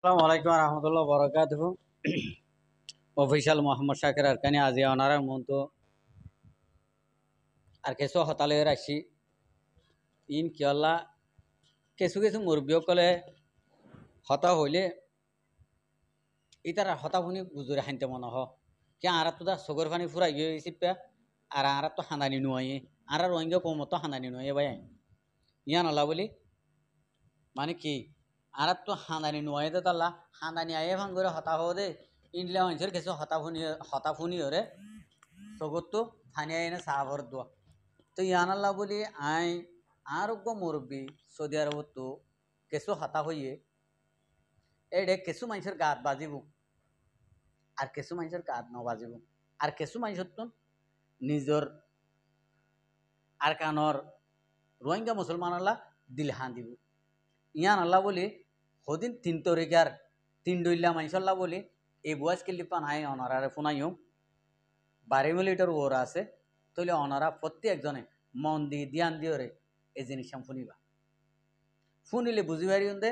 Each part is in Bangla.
আসসালামু আলাইকুম রহমতুল্লাহ বরকাতুহ। অফিসিয়াল মোহাম্মদ শাকির আরকানি আজি অনারার মতো আর কিছু হতালে রাখছি ইন কিয়ল্লা কিছু কিছু মুরব্বীসকলে হতা হইলে ইতার হতা শুনি বুজুরে হানতে মনে হ কে আর তো দা চকুর পানি ফুরাই গিয়ে চিপা আর তো হানানি নুয়াই আর রোহিঙ্গা কমতো হানানি নুয়ে ভাই ইয়া নলা বলি মানে কি আর তো হানানি নুয়াই দে তাল্লা হানানি আয়ে ভাঙ্গরে হতা হো দে ইন্ডিয়া মানুষের কিছু হতা ফুনি হরে চকুরতো ফানিয়ে এনে চাহ ভর দোয়া তো ইয়ান আল্লাহ বলি আই আরোগ্য মুরব্বী সৌদি আরবত তো কিছু হতা হইয়ে এডে কিছু মানুষের গাত বাজিব আর কিছু মানুষের গাত নবাজিব আর কিছু মানুষের তো নিজের আর কানর রোহিঙ্গা মুসলমান আল্লাহ দিল হান দিব ইয়ান আল্লাহ বলি হদিন 3 তারিখার 3 ডইলা মানুষ আল্লাহ বলি এই বয়স কিলিপান আই অনারারে ফোনাইও 12 মিনিটের ওরা আছে তাহলে অনারা প্রত্যেকজনে মন দিয়ে ধ্যান দিয়ে এই জিনিস শুনিবা শুনিলে বুঝি পারি দে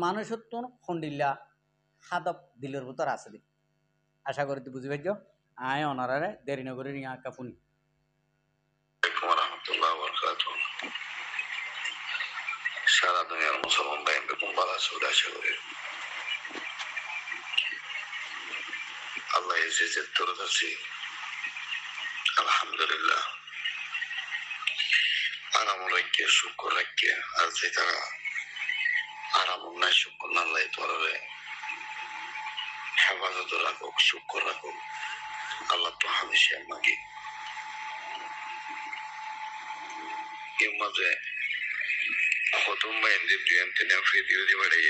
মানুষের তো খন্ডিল্লা হাদব দিলের ভিতর আছে দি আশা করি তুই বুঝি পাইছ আয় অনারারে দেরি নগরে রিয়া আঁকা শুনি সারা দুনিয়ার মুসলমান ভাই বেগম বালা সৌদা আশা করি আল্লাহ ইজ্জতের দরদ আছে আলহামদুলিল্লাহ আরাম রাখে শুকর রাখে আর যে তারা আরাম নাই শুকর না আল্লাহ তোরে হেফাজত রাখো শুকর রাখো আল্লাহ তো হামেশা মাগি এর মাঝে প্রথম মাইন্ডে দুই ভিডিও দিবারে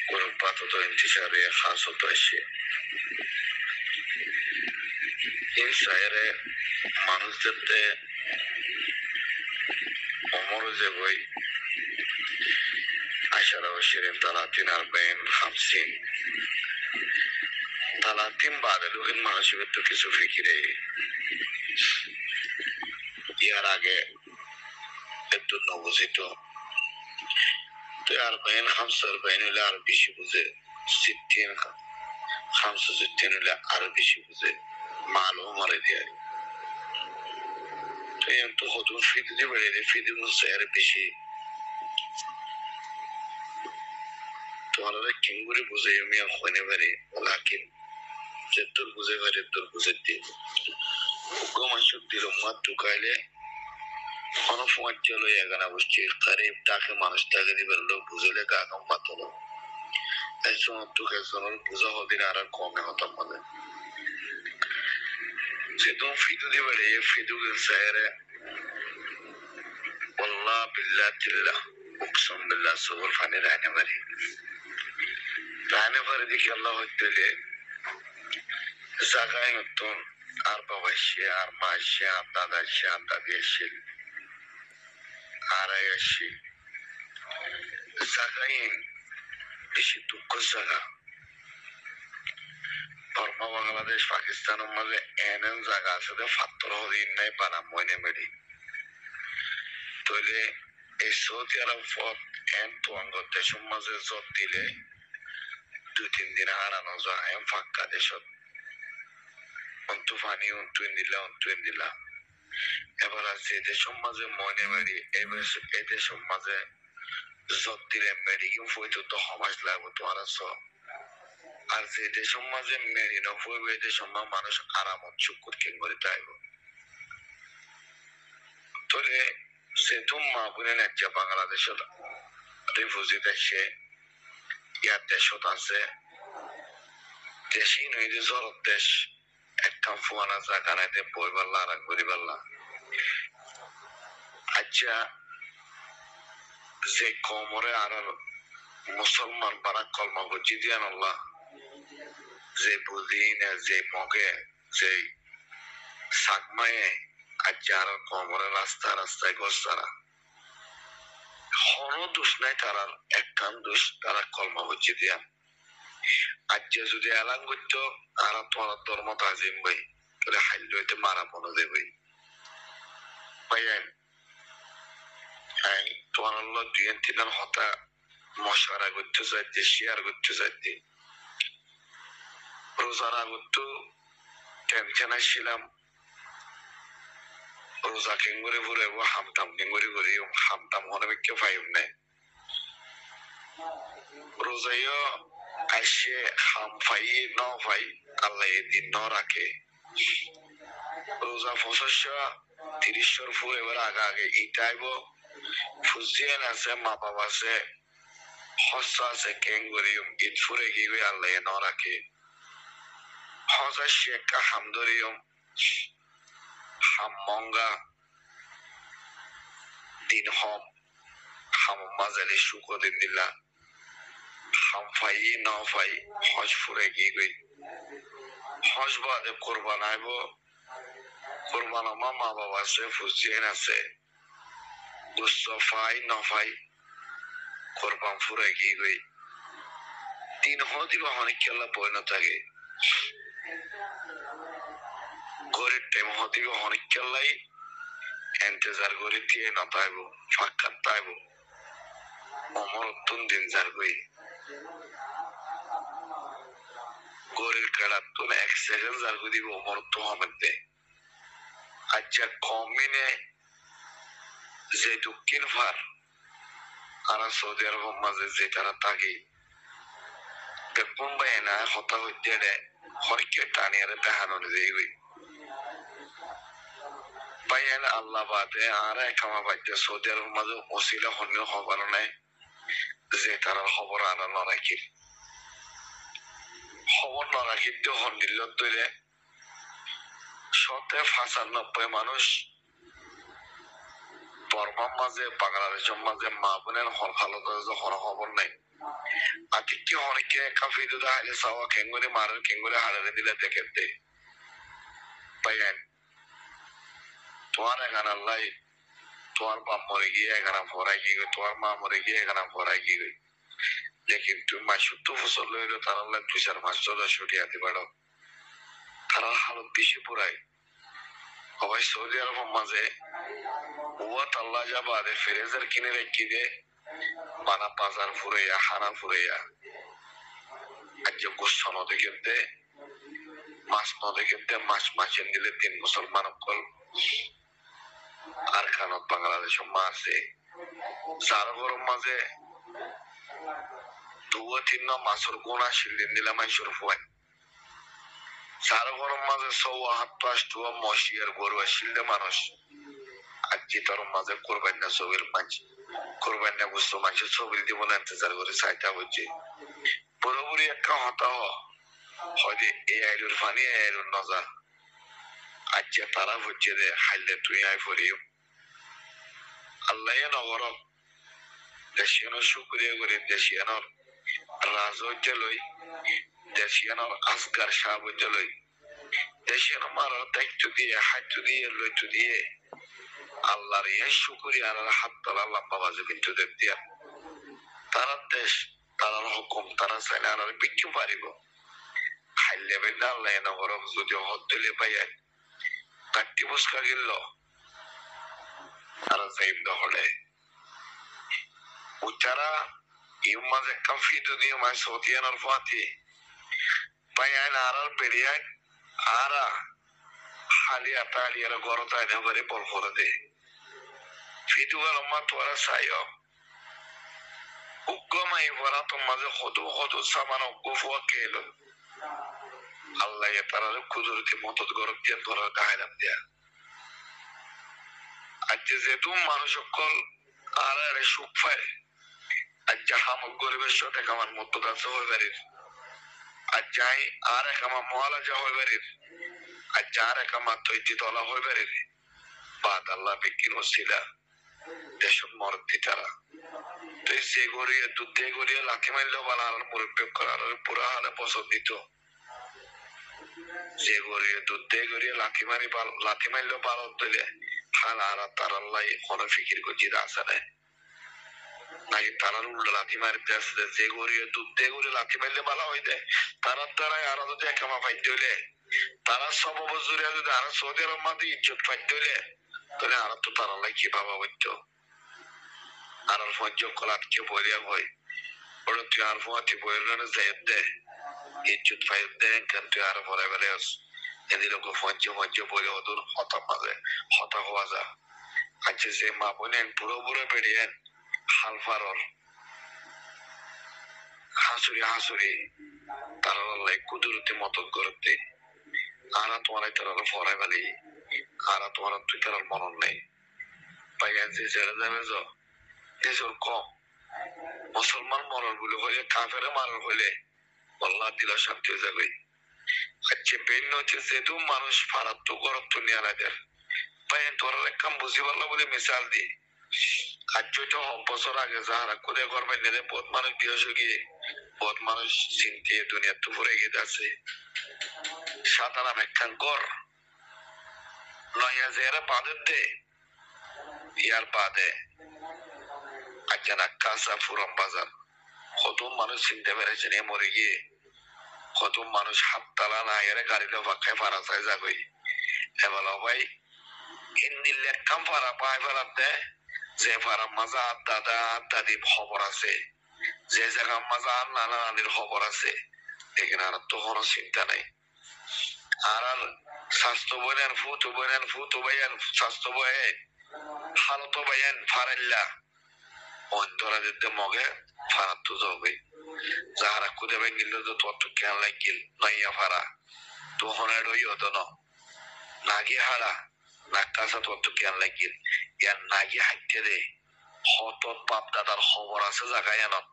কোন পাতত ইন্তিশারে খাস হতো আসে এই শায়রে মানুষদের অমর যে বই 10 30 40 50 30 بعد لوهن মানুষের তো কিছু ফিকিরে ইয়ার আগে একটু নবজিত তো 40 হলে আর বেশি বুঝে 60 হলে আর বেশি বুঝে মালও মারে দেয় তো হতো ফিদি বেড়ে ফিদি বুঝছে আর বেশি তোমার কিংগুরি বুঝে আমি হইনে পারে লাকিন যে তোর বুঝে পারে তোর বুঝে দিয়ে মানুষের দিল মাত ঢুকাইলে কোনো সময় চলো এগানা বসছি কারিব তাকে মানুষ তাকে দিবার লোক বুঝলে গাগাম পাতলো একজন দুঃখের বোঝা হদিন আর কমে হতাম মানে সেতো ফিদু দিবে রে ফিদু সায়রে والله بالله تلا اقسم بالله صور فاني رانا مري ديك الله تعالى زغاين تون 4 ماشي دادا شان داديشل আড়াইশি জায়গায় বেশি দুঃখ জায়গা বর্মা বাংলাদেশ পাকিস্তানের মাঝে এমন জায়গা আছে যে ফাত্তর হদিন নাই পানা মনে মেরি তৈলে এই সৌদি আরব এন তোয়াঙ্গ দেশের মাঝে জট দিলে 2-3 দিন হারানো যায় এম ফাঁকা দেশত অন্তু ফানি অন্তু দিলা এবার আছে দেশের মাঝে মনে মেরি এই দেশের মাঝে জট দিলে মেডিকেল ফইতো তো সমাজ লাগবো তোমার আর যে দেশের মাঝে মেরি নফইবে দেশের মানুষ আরামত চুকুর কিন করে তাইব তবে সেতু মা বোনের একটা বাংলাদেশের রিফিউজি দেশে ইয়ার দেশত আছে দেশই নই যে জরত দেশ একটা ফুয়ানা জায়গা নাইতে বই পারলা আর করি পারলা আচ্ছা যে কমরে আর মুসলমান পারা কলমা বুঝি দিয়ান আল্লাহ যে বুঝি না যে মগে যে সাকমায়ে আচ্ছা আর কমরে রাস্তায় গোস্তারা হর দোষ নাই তারার একখান দোষ তারা কলমা বুঝি দিয়ান আচ্ছা যদি এলান করতো আর তোমার ধর্ম তাজিম ভাই তাহলে হাইল হইতে মারা মনে দেবে ভাইয়ান তোমার আল্লাহ 2-3 হতা মশারা করতে চাইতে শেয়ার করতে চাইতে রোজার আগত টেনশন আসছিলাম রোজা কেঙ্গুরি ঘুরে হামতাম কেঙ্গুরি ঘুরি হামতাম হনবিকে পাইম না রোজাইও আসে হাম ফাই ন ফাই আল্লাহ দিন ন রাখে রোজা 30 ফুল এবার আগে আগে ইটাইব ফুজিয়ান আছে মা বাবা আছে হস্তা আছে কেঙ্গুরিয়ম ঈদ ফুরে গিয়ে আল্লাহ ন রাখে হজা শেখা হামদরিয়ম হাম মঙ্গা দিন হম হাম মাজালি সুখ দিন দিলা হাম ফাই ন ফাই হজ ফুরে গিয়ে হজ বাদে কোরবান আইব কোরবান মা বাবা আছে ফুজিয়ান আছে দুস্থ ফাই ন ফাই কোরবান ফুরে গিয়ে দিন হদিবা অনেক খেলা পরিণত থাকে গরিব টাইম হদিবা অনেক খেলাই এন্তেজার করে দিয়ে নতাইব ফাঁকাত তাইব অমরত্তন দিন যার গই গরির কাড়াত্তন 1 সেকেন্ড যার গই দিব অমরত্ব হমেতে আচ্ছা কমিনে যে দক্ষিণ ফার আর সৌদি আরব মাঝে যে তারা থাকি মুম্বাই না হতা হইতে হরিকে টানিয়ারে দেখানো দিবি পাইয়েন আল্লাহ বাদে আর একামা বাইতে সৌদি আরব মাঝে ওসিলা হন্য হবার নাই যে তারা খবর আনা নরাকি খবর নরাকি তো হন্নিল তৈরে 95 মানুষ বর্মার মাঝে বাংলাদেশের মাঝে মা বোনের হালত যখন খবর নাই আতিকে অনেকে কাফি দুধা হাইলে সাওয়া কেঙ্গুরে মারের কেঙ্গুরে হারারে দিলে দেখে দে পাইয়েন তোমার এখানে আল্লাহ তোমার বাপ মরে গিয়ে এখানে ভরাই গিয়ে তোমার মা মরে গিয়ে এখানে ভরাই গিয়ে লেকিন তুমি মাসুত্ত ফসল লইলো তার আল্লাহ 2-4 মাস চলে ছুটিয়ে দিতে পারো তারা হালত বেশি পুরাই সবাই সৌদি আরব মাঝে ওয়াত আল্লাহ যা বাদে ফেরেজার কিনে রেখে দে বানা বাজার ফুরাইয়া হানা ফুরাইয়া আজ গোস্ত নদী কিনতে মাছ নদী কিনতে মাছ মাছেন দিলে 3 মুসলমান অকল আর খানত বাংলাদেশের মা আছে যার গরম মাঝে 2-3 মাছের গুণা শিলদিন দিলাম মাইসুর ফুয়াই যার গরম মাঝে 7-8 মশিয়ার গরু শিলদে মানুষ আজকে তোর মাঝে কোরবান্না ছবির মাঝ কোরবান্না বুঝতো মানুষের ছবি দিব না ইন্তজার করে চাইতা হচ্ছে পুরোপুরি একটা হতা হয়তো এই আইলুর ফানি আইলুর নজা আজকে তারা হচ্ছে রে হাইলে তুই আই ফরিও আল্লাহ নগর দেশিয়ানোর শুক্রিয়া করে দেশিয়ানোর রাজৈর্য লই দেশিয়ানোর আসগার সাহায্য লই দেশিয়ানো মারার দায়িত্ব দিয়ে হাইত্য দিয়ে লইত্য দিয়ে আল্লাহর এই শুক্রিয়া আর হাত তলা লম্বা বাজে কিন্তু দিয়া তারা দেশ তারার হুকুম তারা চাইলে আর বিক্রি পারিব হাইলে বেদা আল্লাহ নগর যদি হত দিলে পাইয়া কাটি বুসকা গেল তারা যাইব হলে উচ্চারা ইউ মাঝে কাফি দুনিয়া মাই সৌদিয়ানোর ফাতি পাইয়ান আর বেরিয়ান আরা হালিয়া তালিয়ার গরতায় নেবারে বল করে দে ফিদুয়ার মা তোরা সাইও উগ্গমাই ভরা তো মাঝে হদু সামান গুফুয়া কেল আল্লাহ তারার কুদরতি মতত গরব দিয়ে ধরার গায়লাম দিয়া আজ যেহেতু মানুষ সকল আর আরে সুখ পায় আজ হামক গরিবের সাথে আমার মতো কাছে হয়ে পারির আজ যাই আর এক আমার মহালা যা হয়ে পারির আজ যার এক আমার তৈতি তলা হয়ে পারির বাদ আল্লাহ বিকিন ওসিলা দেশক মরতি তারা তো যে গড়িয়ে দুধ দিয়ে গড়িয়ে লাথি মারলেও বালা আর মুরব্বী করার পুরা হালে পছন্দ দিত যে গড়িয়ে দুধ দিয়ে গড়িয়ে লাথি মারলেও ভালো দিলে হাল আর তার আল্লাহ কোনো ফিকির করছি আসে না নাকি তারার উল্টো লাথি মারতে আসছে যে গড়িয়ে দুধ দিয়ে গড়িয়ে লাথি মারলে ভালো হইতে তারার দ্বারাই আরো যদি একামা পাইতে হইলে তারা সব বছরে যদি আরো সৌদি আরব মাঝে ইজ্জত পাইতে হইলে তাহলে আর তো তার আল্লাহ কি ভাবা হইত আর ফজ্জ কলাতকে বলিয়া হয় ওরা তুই আর ফুয়াতি বইয়ের যাই দে ইজ্জত ফাইল দে কেন তুই আর পরে বেলে আস এদিকে ফঞ্চে বলে ওদের হতা মাঝে হতা হওয়া যা আচ্ছা সে মা বোনেন পুরো পুরো বেরিয়েন হালফারর হাসুরি তারা আল্লাহ কুদরতি মতন করতে আরা তোমার তারা ফরাই বালি আরা তোমার তুই তার মনন নেই পাইয়া যে ছেড়ে যাবে যো এসব কম মুসলমান মরণ বলে হইলে কাফের মারণ হইলে আল্লাহ দিল শান্তি হয়ে যাবে আচ্ছা বেন্ন হচ্ছে যেহেতু মানুষ ফারাত্ত গরত্ব নিয়ে রাখেন পাইয়া তোর কাম বুঝি পারলো বলে মিসাল দি আজ তো বছর আগে যাহারা কোথায় করবেন নেলে বহুত মানুষ বিহস গিয়ে বহুত মানুষ চিনতে দুনিয়ার তো পড়ে গিয়ে আছে সাতারাম একখান কর নয়া জেরা বাদের দে ইয়ার বাদে আচ্ছা কাঁচা ফুরম বাজার কত মানুষ চিনতে পেরেছেন এ মরে গিয়ে কত মানুষ হাত তালা না এর গাড়িতে পাখায় ফারা চাই যাবে এবার ভাই হিন্দির কাম ফারা পায় ফেরাতে যে ফারা মাজা দাদা দাদি খবর আছে যে জায়গা মাজা নানা নানির খবর আছে এখানে আর তো কোনো চিন্তা নাই আর স্বাস্থ্য বইয়ের ফুত বইয়ের স্বাস্থ্য বয়ে হালত বইয়েন ফারাইল্লা অন্তরা যেতে মগে ফারাত তো যাবে যাহারা কুদে বেঙ্গিল তো তত কেন লাগিল নাইয়া ফারা তো হনের ওই হতো না নাগি হারা নাকাসা তত কেন লাগিল ইয়ার নাগি হাইতে দে হত বাপ দাদার খবর আছে জায়গায় আনত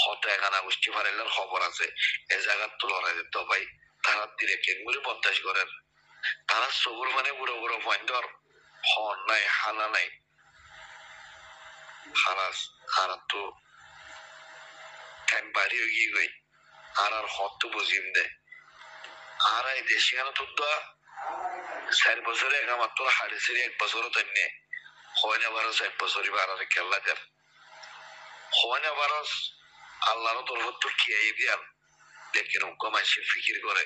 হত এখানা গোষ্ঠী ফারাইলার খবর আছে এ জায়গার তো লড়াই যেত ভাই তারা দিলে কেঙ্গুলি বদাস করেন তারা সবুর মানে বুড়ো বুড়ো পয়েন্টর হন নাই হানা নাই হারাস হারা তো টাইম বাড়ি হয়ে গিয়ে গই আর হত তো বুঝিম দে আর এই দেশে আনা তো 4 বছরে একমাত্র হারিসের 1 বছরও তেমনি হয় না বারো 4 বছরই বাড়ারে খেলা দেন হয় না বারো আল্লাহর তরফ তো খেয়ে দিয়ান দেখেন উনকো মানুষে ফিকির করে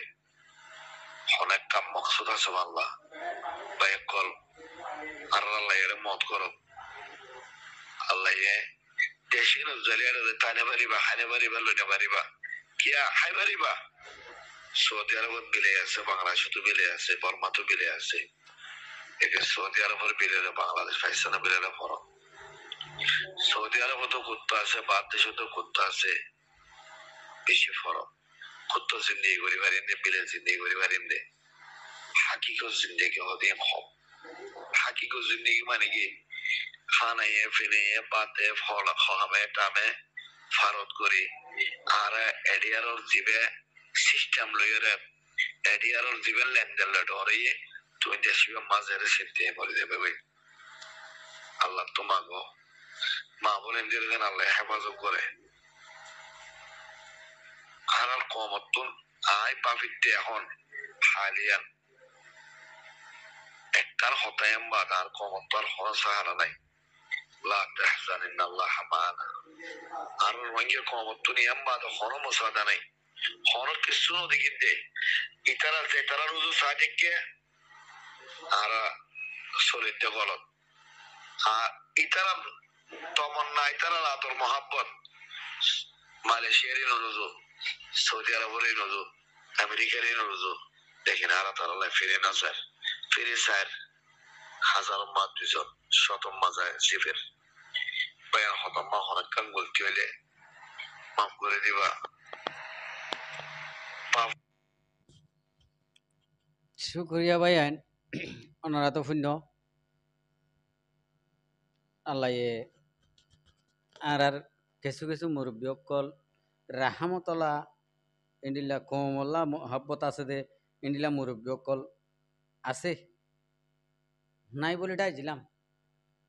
অনেক কাম মকসুদ আছে আল্লাহ বা কল আর আল্লাহ এর মত করো আল্লাহ দেশে নজরিয়া টানে পারিবা হানে পারিবা লইতে পারিবা কিয়া হাই পারিবা সৌদি আরবত বিলে আছে বাংলাদেশে তো বিলে আছে বর্মা তো বিলে আছে একে সৌদি আরবের বিলে বাংলাদেশ পাকিস্তানের বিলে ফরক সৌদি আরব তো কুত্তা আছে বাদ দেশে তো কুত্তা আছে বেশি ফরক কুত্তা জিন্দিগি করি পারিন্দে বিলে জিন্দিগি করি পারিন্দে হাকিকত জিন্দিগি হতে কম হাকিকত জিন্দিগি মানে কি খানাইয়ে ফিনিয়ে পাতে ফল খামে টামে ফারত করি আর এডিয়ারর জিবে সিস্টেম লইরে এডিয়ারর জিবে লেনদেন লড়িয়ে তুই দেশিবে মাঝের সিদ্ধি করে দেবে ভাই আল্লাহ তোমাগো মা বলেন দিলেন আল্লাহ হেফাজত করে আর কমতুন আই পাফিতে এখন হালিয়ান একটার হতায়াম বাদ আর কমতার হন সাহারা নাই লা তাহজান ইন্নাল্লাহ মা'ানা আর রঙের কমতুন ইয়াম বাদ হন মুসাদা নাই হন কিছু নদিকিতে ইতারা যে তারা রুজু সাদিককে আর শরীরতে গলত আর ইতারা তমন্না ইতারা আদর মোহাব্বত মালয়েশিয়ারই নজু সৌদি আরবেরই নজু আমেরিকারই নজু দেখেন আর তারা ফিরে না স্যার ফিরে স্যার হাজার মা 200 শত মাজায় সিফের বয়ান হতাম মা অনেক কান বলতে হইলে মাফ করে দিবা শুক্রিয়া ভাই আইন ওনারা তো শূন্য আল্লাহ আর কিছু কিছু মুরব্বী অকল রাহামতলা ইন্ডিলা কমল্লা মহাব্বত আছে দে ইন্ডিলা মুরব্বী অকল আছে নাই বলে ডাইছিলাম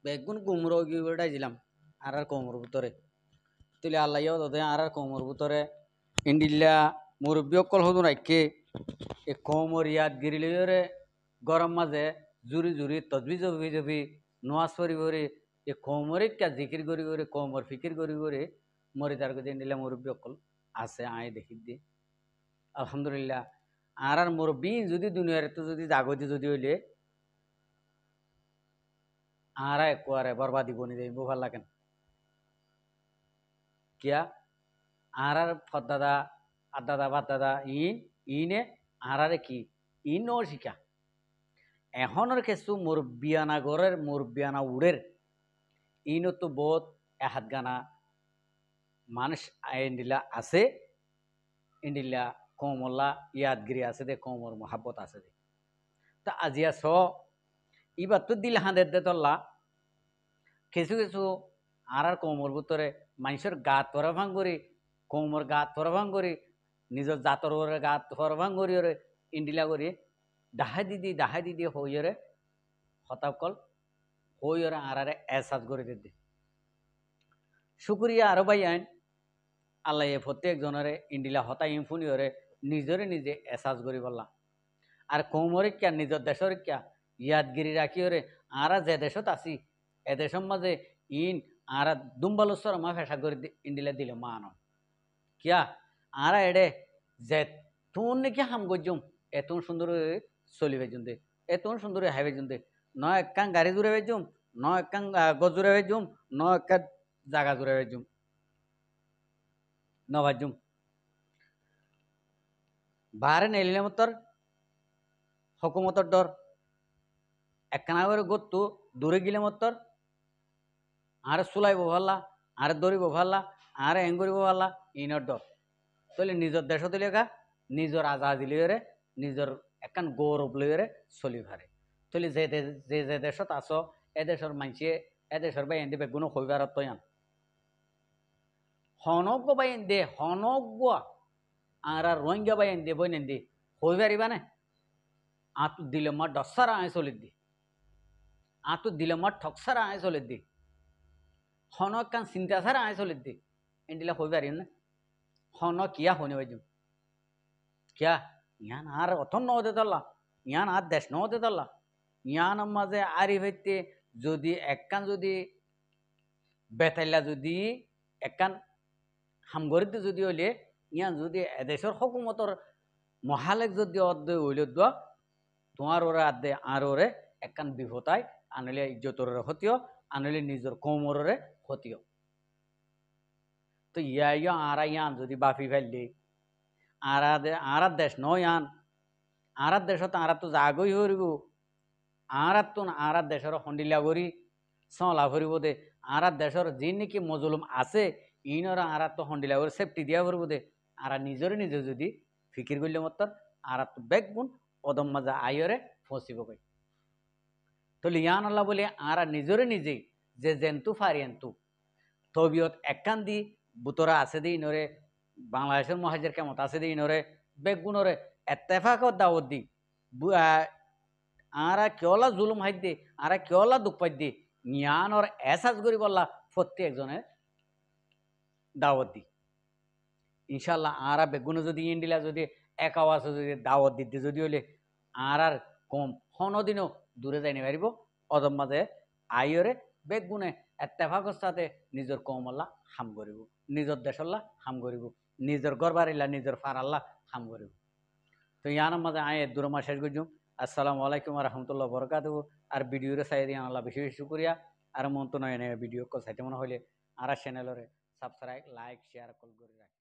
বেগুন গুমর গিয়ে বলে ডাইছিলাম আর কমর ভিতরে তুলে আল্লাহ দাদা আর কমর ভিতরে ইন্ডিলা মুরব্বী অকল হতো রাখে এ কমর ইয়াদ গিরিলে গরম মাঝে জুরি জুরি তদবি জবি জবি নোয়াজ পরি করে এ কোমরে কা জিকির করি করে কোমর ফিকির করি করে মরি তার কাছে নিলে মুরব্বী অকল আছে আয় দেখি দি আলহামদুলিল্লাহ আর মুরব্বী যদি দুনিয়ার তো যদি জাগতি যদি হইলে আর একবারে বরবাদি বনি দেব ভাল লাগেন কিয়া আর ফদাদা আদাদা বাদাদা ইনে আরারে কি ইন ও শিকা এখনের কিছু মুরব্বিয়ানা গড়ের মুরব্বিয়ানা উড়ের ইনো তো বহুত এহাত গানা মানুষ ইন্ডিলা আছে ইন্ডিলা কমলা ইয়াদগিরি আছে দে কমর মহাব্বত আছে দে তা আজিয়া স ইবার তো দিল হাঁদের দে তল্লা কিছু কিছু আর কমর ভিতরে মানুষের গাত পরভাং করি কমর গাত পরভাং করি নিজের জাতর গাত পরভাং করি ওরে ইন্ডিলা করি ডাহাই দিদি হইরে হতাকল হইরে আরারে এসাজ করে দিদি শুক্রিয়া আরো ভাই আইন আল্লাহ প্রত্যেক জনের ইন্ডিলা হতা ইনফুনি ওরে নিজরে নিজে এসাজ করি বললাম আর কৌমরে কিয়া নিজের দেশের কিয়া ইয়াদগিরি রাখি ওরে আরা যে দেশত আছি এ দেশের মাঝে ইন আরা দুম্বালুসর মা ফেসা করে ইন্ডিলা দিলে মানো কিয়া আরা এডে যে তুন নাকি হাম গজুম এত সুন্দর চলিবে জুন্দে এত সুন্দর হাইবে জুন্দে ন একখান গাড়ি জুড়ে বেজুম ন একখান গজ জুড়ে বেজুম ন একখান জাগা জুড়ে বেজুম নবাজুম বাহারে নেলিলে মতর হকুমতর ডর একখানা করে গত্তু দূরে গিলে মতর আরে চুলাইব ভাল্লা আরে দৌড়িব ভাল্লা আরে এঙ্গুরিব ভাল্লা ইনর ডর তাহলে নিজের দেশ দিলেখা নিজের আজাদি লিয়ে নিজের একখান গৌরব লিয়ে চলি ভারে তাহলে যে দেশত আস এ দেশের মানুষে এ দেশের বাই এনে বেগুনো হইবার তৈয়ান হনজ্ঞ বাই এনে হনজ্ঞ আর রোহিঙ্গা বাই এনে বই নেন দি হইবারিবা না আতু দিলে মা ডসারা আয় চলিত দি আতু দিলে মা ঠকসারা আয় চলিত দি হন একখান চিন্তা ছাড়া আয় চলিত দি এন্ডিলা হইবারিম না হন কিয়া হনে বাজুম কিয়া ইয়ান আর অথম নহতে তল্লা ইয়ান আর দেশ নহতে তল্লা ইয়ান মাঝে আরি ভাইতে যদি একখান যদি বেতাইলা যদি একখান হামগরিতে যদি হইলে ইয়ান যদি এদেশের হকুমতর মহালেক যদি অর্ধে হইলে দোয়া তোমার ওরা আদে আর ওরে একখান বিপতায় আনলে ইজ্জতর হতিও আনলে নিজের কৌমরে হতিও তো ইয়া আরা ইয়ান যদি বাফি ফেললি আর দেশ নয় আন আর দেশত আর তো জাগই হরিব আর দেশের হন্ডিলা করি সলা ভরিব দে আর দেশের যে নাকি মজলুম আছে ইনরা আর তো হন্ডিলা করে সেফটি দিয়া ভরব দে আর নিজরে নিজে যদি ফিকির করলে মতর আর তো বেগুন পদম মাজা আইরে ফসিব কই তাহলে ইয়ান আল্লাহ বলে আর নিজরে নিজেই যে জেন্তু ফারিয়ান্তু তবিয়ত একখান দি বুতরা আছে দি ইনরে বাংলাদেশের মহাজের কেমত আছে দি ইনরে বেগুনরে এত্তেফাকত দাওয়াত দি আরা কেওলা জুলুম হাইত দে আরা কেওলা দুঃখ পাই দে জ্ঞানর এসাজ করি বললা প্রত্যেকজনের দাওয়াত দি ইনশাল্লাহ আরা বেগুনে যদি ইন্ডিলা যদি এক আওয়াজে যদি দাওয়াত দিতে যদি হলে আর কম হনদিনও দূরে যাই পারিব অদম মাঝে আইরে বেগুনে এত্তেফাকর সাথে নিজের কমল্লা হাম করিব নিজের দেশল্লা হাম করিব নিজের গরবারিল্লা নিজের ফারাল্লা হাম করিব তো ইয়ানোর মাঝে আয় দূরমা শেষ করছুম আসসালামু আলাইকুম রহমতুল্লাহ বরকাতু আর ভিডিওরে চাই দিয়ে আল্লাহ বেশি বেশি শুক্রিয়া আর মন তো নয় ভিডিও কল চাইতে মনে হইলে আর চ্যানেলরে সাবস্ক্রাইব লাইক শেয়ার কল করে রাখি।